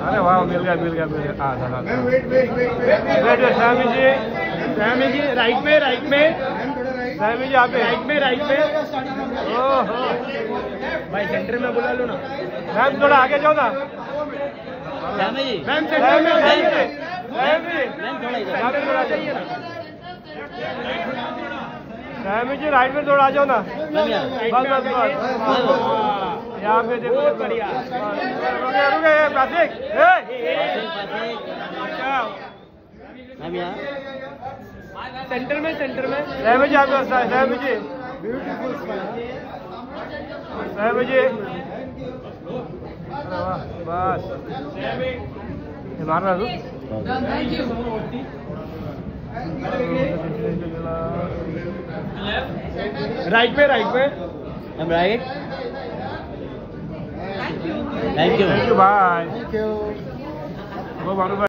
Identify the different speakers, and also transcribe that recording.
Speaker 1: अरे वाह, मिल गया। वेट सैमी जी राइट में सैमी जी आप राइट में। ओहो भाई सेंटर में बुला लो ना मैम, थोड़ा आगे जाओ ना
Speaker 2: सैमी जी।
Speaker 1: मैम सेंटर में सैमी जी राइट में थोड़ा आ जाओ ना। बस यहाँ पे देखो, बढ़िया। रुके प्लास्टिक
Speaker 2: मैम यहाँ
Speaker 1: सेंटर में सैमी जी आपके पास सैमी जी बस मारना राइट में
Speaker 2: ma'am right. Thank you
Speaker 1: bye.